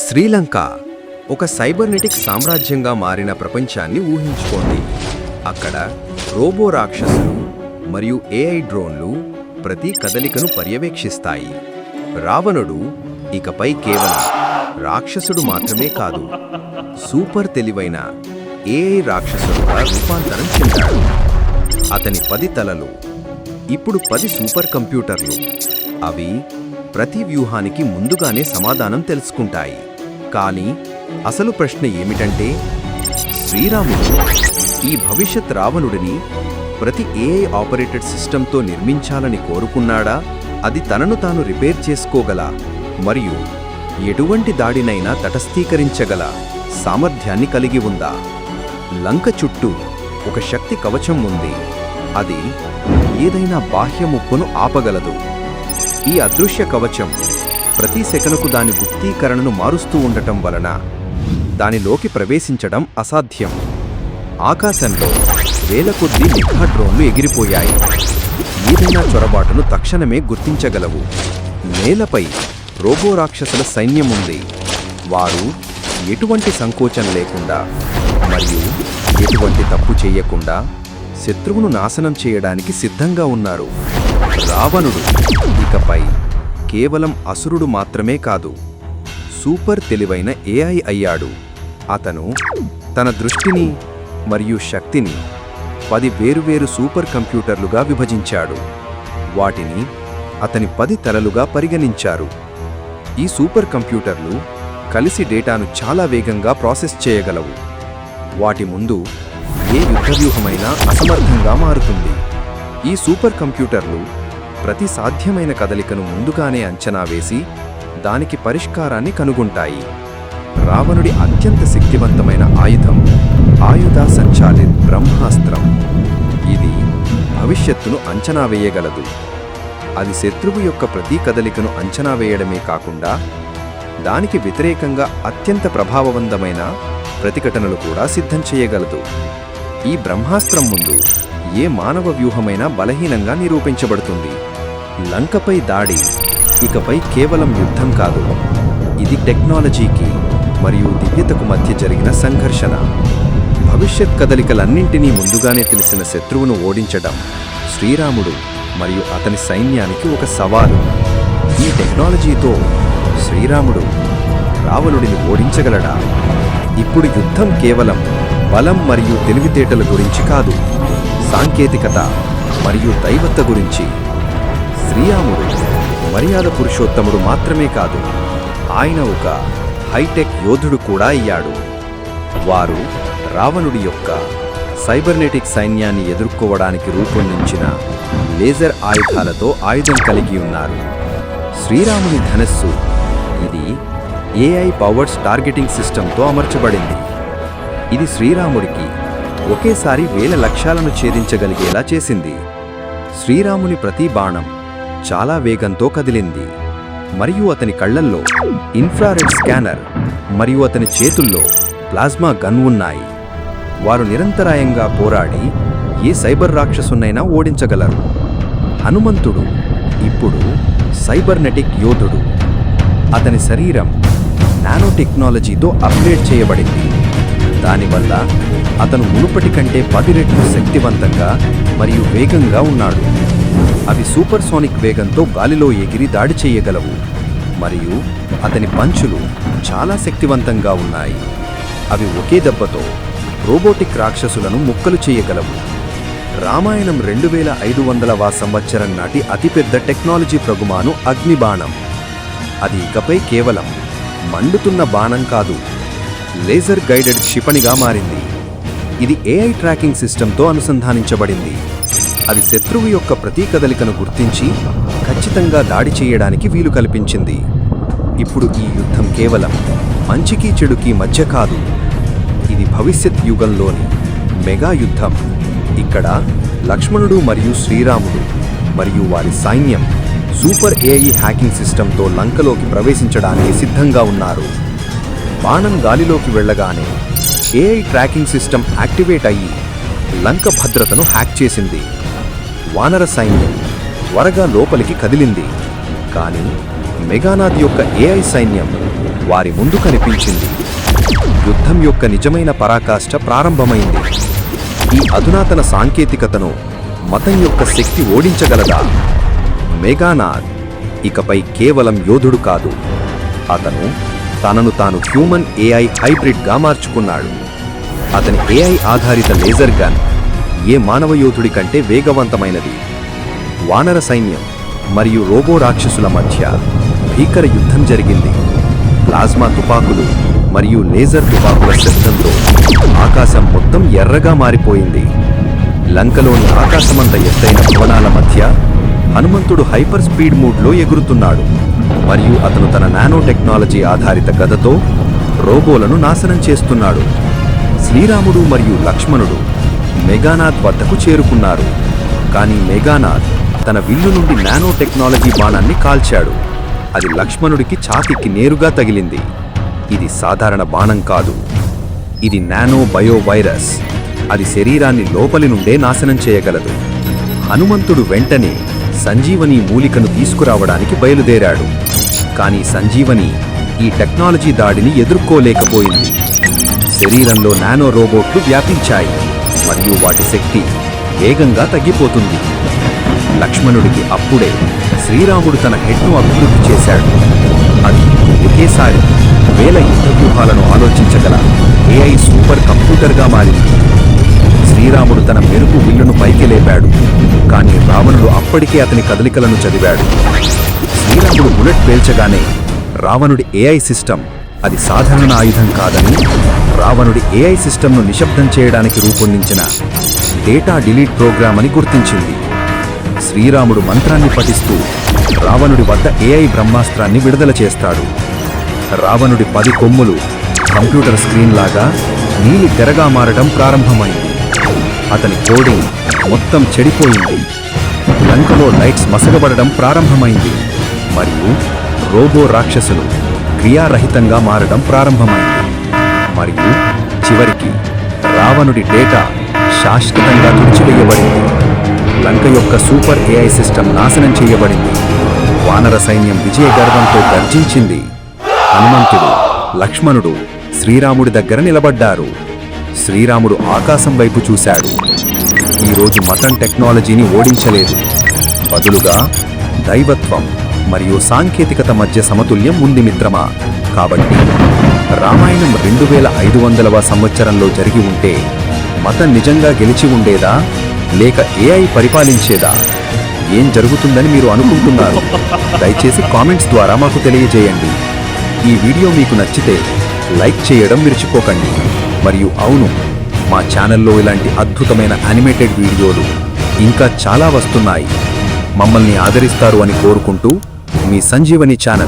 శ్రీలంక ఒక సైబర్నెటిక్ సామ్రాజ్యంగా మారిన ప్రపంచాన్ని ఊహించుకోండి. అక్కడ రోబో రాక్షసులు మరియు ఏఐ డ్రోన్లు ప్రతి కదలికను పర్యవేక్షిస్తాయి. రావణుడు ఇకపై కేవలం రాక్షసుడు మాత్రమే కాదు, సూపర్ తెలివైన ఏఐ రాక్షసుడుగా రూపాంతరం చెందాడు. అతని 10 తలలు ఇప్పుడు 10 సూపర్ కంప్యూటర్లు. అవి ప్రతి వ్యూహానికి ముందుగానే సమాధానం తెలుసుకుంటాయి. కానీ అసలు ప్రశ్న ఏమిటంటే, శ్రీరాముడు ఈ భవిష్యత్ రావణుడిని ప్రతి ఏఐ ఆపరేటెడ్ సిస్టంతో నిర్మించాలని కోరుకున్నాడా? అది తనను తాను రిపేర్ చేసుకోగల మరియు ఎటువంటి దాడినైనా తటస్థీకరించగల సామర్థ్యాన్ని కలిగి ఉందా? లంక చుట్టూ ఒక శక్తి కవచం ఉంది. అది ఏదైనా బాహ్య ముప్పును ఆపగలదు. ఈ అదృశ్య కవచం ప్రతి సెకనుకు దాని గుప్తీకరణను మారుస్తూ ఉండటం వలన దానిలోకి ప్రవేశించడం అసాధ్యం. ఆకాశంలో వేల కొద్దీ నిఘా డ్రోన్లు ఎగిరిపోయాయి. ఏదైనా చొరబాటును తక్షణమే గుర్తించగలవు. నేలపై రోబో రాక్షసుల సైన్యం ఉంది. వారు ఎటువంటి సంకోచం లేకుండా మరియు ఎటువంటి తప్పు చేయకుండా శత్రువును నాశనం చేయడానికి సిద్ధంగా ఉన్నారు. రావణుడు ఇకపై కేవలం అసురుడు మాత్రమే కాదు, సూపర్ తెలివైన ఏఐ అయ్యాడు. అతను తన దృష్టిని మరియు శక్తిని 10 వేరువేరు సూపర్ కంప్యూటర్లుగా విభజించాడు. వాటిని అతని 10 తలలుగా పరిగణించారు. ఈ సూపర్ కంప్యూటర్లు కలిసి డేటాను చాలా వేగంగా ప్రాసెస్ చేయగలవు. వాటి ముందు ఏ యుద్ధవ్యూహమైనా అసమర్థంగా మారుతుంది. ఈ సూపర్ కంప్యూటర్లు ప్రతి సాధ్యమైన కదలికను ముందుగానే అంచనా వేసి దానికి పరిష్కారాన్ని కనుగొంటాయి. రావణుడి అత్యంత శక్తివంతమైన ఆయుధం ఆయుధ సంచాలిత్ బ్రహ్మాస్త్రం. ఇది భవిష్యత్తును అంచనా వేయగలదు. అది శత్రువు యొక్క ప్రతి కదలికను అంచనా వేయడమే కాకుండా దానికి వ్యతిరేకంగా అత్యంత ప్రభావవంతమైన ప్రతిఘటనలు కూడా సిద్ధం చేయగలదు. ఈ బ్రహ్మాస్త్రం ముందు ఏ మానవ వ్యూహమైనా బలహీనంగా నిరూపించబడుతుంది. లంకపై దాడి ఇకపై కేవలం యుద్ధం కాదు, ఇది టెక్నాలజీకి మరియు దివ్యతకు మధ్య జరిగిన సంఘర్షణ. భవిష్యత్ కదలికలన్నింటినీ ముందుగానే తెలిసిన శత్రువును ఓడించడం శ్రీరాముడు మరియు అతని సైన్యానికి ఒక సవాలు. ఈ టెక్నాలజీతో శ్రీరాముడు రావణుడిని ఓడించగలడా? ఇప్పుడు యుద్ధం కేవలం బలం మరియు తెలివితేటల గురించి కాదు, సాంకేతికత మరియు దైవత్వ గురించి. శ్రీరాముడు మర్యాద పురుషోత్తముడు మాత్రమే కాదు, ఆయన ఒక హైటెక్ యోధుడు కూడా అయ్యాడు. వారు రావణుడి యొక్క సైబర్నెటిక్ సైన్యాన్ని ఎదుర్కోవడానికి రూపొందించిన లేజర్ ఆయుధాలతో ఆయుధం కలిగి ఉన్నారు. శ్రీరాముని ధనస్సు ఇది ఏఐ పవర్స్ టార్గెటింగ్ సిస్టంతో అమర్చబడింది. ఇది శ్రీరాముడికి ఒకేసారి 1000 లక్ష్యాలను ఛేదించగలిగేలా చేసింది. శ్రీరాముని ప్రతి బాణం చాలా వేగంతో కదిలింది మరియు అతని కళ్లల్లో ఇన్ఫ్రారెడ్ స్కానర్ మరియు అతని చేతుల్లో ప్లాస్మా గన్ ఉన్నాయి. వారు నిరంతరాయంగా పోరాడి ఏ సైబర్ రాక్షసునైనా ఓడించగలరు. హనుమంతుడు ఇప్పుడు సైబర్నెటిక్ యోధుడు. అతని శరీరం నానో టెక్నాలజీతో అప్గ్రేడ్ చేయబడింది. దానివల్ల అతను మునుపటి కంటే 10 రెట్లు శక్తివంతంగా మరియు వేగంగా ఉన్నాడు. అవి సూపర్సోనిక్ వేగంతో గాలిలో ఎగిరి దాడి చేయగలవు మరియు అతని పంచులు చాలా శక్తివంతంగా ఉన్నాయి. అవి ఒకే దెబ్బతో రోబోటిక్ రాక్షసులను ముక్కలు చేయగలవు. రామాయణం 2500వ సంవత్సరం నాటి అతిపెద్ద టెక్నాలజీ ప్రగుమాను అగ్నిబాణం. అది ఇకపై కేవలం మండుతున్న బాణం కాదు, లేజర్ గైడెడ్ క్షిపణిగా మారింది. ఇది ఏఐ ట్రాకింగ్ సిస్టంతో అనుసంధానించబడింది. అది శత్రువు యొక్క ప్రతి కదలికను గుర్తించి ఖచ్చితంగా దాడి చేయడానికి వీలు కల్పించింది. ఇప్పుడు ఈ యుద్ధం కేవలం మంచికి చెడుకి మధ్య కాదు, ఇది భవిష్యత్ యుగంలోని మెగా యుద్ధం. ఇక్కడ లక్ష్మణుడు మరియు శ్రీరాముడు మరియు వారి సైన్యం సూపర్ ఏఐ హ్యాకింగ్ సిస్టంతో లంకలోకి ప్రవేశించడానికి సిద్ధంగా ఉన్నారు. బాణం గాలిలోకి వెళ్ళగానే ఏఐ ట్రాకింగ్ సిస్టమ్ యాక్టివేట్ అయ్యి లంక భద్రతను హ్యాక్ చేసింది. వానర సైన్యం త్వరగా లోపలికి కదిలింది. కానీ మెగానాథ్ యొక్క ఏఐ సైన్యం వారి ముందు కనిపించింది. యుద్ధం యొక్క నిజమైన పరాకాష్ఠ ప్రారంభమైంది. ఈ అధునాతన సాంకేతికతను మతం యొక్క శక్తి ఓడించగలదా? మెగానాథ్ ఇకపై కేవలం యోధుడు కాదు, అతను తనను తాను హ్యూమన్ ఏఐ హైబ్రిడ్గా మార్చుకున్నాడు. అతని ఏఐ ఆధారిత లేజర్ గన్ ఏ మానవ యోధుడి కంటే వేగవంతమైనది. వానర సైన్యం మరియు రోబో రాక్షసుల మధ్య భీకర యుద్ధం జరిగింది. ప్లాజ్మా తుపాకులు మరియు లేజర్ తుపాకుల శబ్దంతో ఆకాశం మొత్తం ఎర్రగా మారిపోయింది. లంకలోని ఆకాశమంత ఎత్తైన భవనాల మధ్య హనుమంతుడు హైపర్ స్పీడ్ మూడ్లో ఎగురుతున్నాడు మరియు అతను తన నానో టెక్నాలజీ ఆధారిత గదతో రోబోలను నాశనం చేస్తున్నాడు. శ్రీరాముడు మరియు లక్ష్మణుడు మెగానాథ్ వద్దకు చేరుకున్నారు. కానీ మెగానాథ్ తన విల్లు నుండి నానో టెక్నాలజీ బాణాన్ని కాల్చాడు. అది లక్ష్మణుడికి ఛాతీకి నేరుగా తగిలింది. ఇది సాధారణ బాణం కాదు, ఇది నానో బయో వైరస్. అది శరీరాన్ని లోపలి నుండే నాశనం చేయగలదు. హనుమంతుడు వెంటనే సంజీవని మూలికను తీసుకురావడానికి బయలుదేరాడు. కానీ సంజీవని ఈ టెక్నాలజీ దాడిని ఎదుర్కోలేకపోయింది. శరీరంలో నానో రోబోట్లు వ్యాపించాయి మరియు వాటి శక్తి వేగంగా తగ్గిపోతుంది. లక్ష్మణుడికి అప్పుడే శ్రీరాముడు తన హెడ్ను అభివృద్ధి చేశాడు. అది ఒకేసారి వేల యుద్ధ వ్యూహాలను ఆలోచించగల ఏఐ సూపర్ కంప్యూటర్గా మారింది. శ్రీరాముడు తన మెరుపు విల్లును పైకి లేపాడు, కానీ రావణుడు అప్పటికే అతని కదలికలను చదివాడు. శ్రీరాముడు బుల్లెట్ పేల్చగానే రావణుడి ఏఐ సిస్టమ్ అది సాధారణ ఆయుధం కాదని, రావణుడి ఏఐ సిస్టమ్ను నిశ్శబ్దం చేయడానికి రూపొందించిన డేటా డిలీట్ ప్రోగ్రామ్ అని గుర్తించింది. శ్రీరాముడు మంత్రాన్ని పఠిస్తూ రావణుడి వద్ద ఏఐ బ్రహ్మాస్త్రాన్ని విడుదల చేస్తాడు. రావణుడి 10 కొమ్ములు కంప్యూటర్ స్క్రీన్ లాగా నీలి తెరగా మారడం ప్రారంభమైంది. అతని కోడింగ్ మొత్తం చెడిపోయింది. లంకలో లైట్స్ మసగబడడం ప్రారంభమైంది మరియు రోబో రాక్షసులు క్రియారహితంగా మారడం ప్రారంభమైంది. మరియు చివరికి రావణుడి డేటా శాశ్వతంగా తుడిచివేయబడింది. లంక యొక్క సూపర్ ఏఐ సిస్టమ్ నాశనం చేయబడింది. వానర సైన్యం విజయ గర్వంతో గర్జించింది. హనుమంతుడు, లక్ష్మణుడు శ్రీరాముడి దగ్గర నిలబడ్డారు. శ్రీరాముడు ఆకాశం వైపు చూశాడు. ఈరోజు మతం టెక్నాలజీని ఓడించలేదు, బదులుగా దైవత్వం మరియు సాంకేతికత మధ్య సమతుల్యం ఉంది మిత్రమా. కాబట్టి రామాయణం 2500వ సంవత్సరంలో జరిగి ఉంటే మతం నిజంగా గెలిచి ఉండేదా లేక ఏఐ పరిపాలించేదా? ఏం జరుగుతుందని మీరు అనుకుంటున్నారు? దయచేసి కామెంట్స్ ద్వారా మాకు తెలియజేయండి. ఈ వీడియో మీకు నచ్చితే లైక్ చేయడం మర్చిపోకండి. మరియు అవును, మా ఛానల్లో ఇలాంటి అద్భుతమైన యానిమేటెడ్ వీడియోలు ఇంకా చాలా వస్తున్నాయి. మమ్మల్ని ఆదరిస్తారు అని కోరుకుంటూ మీ సంజీవని ఛానల్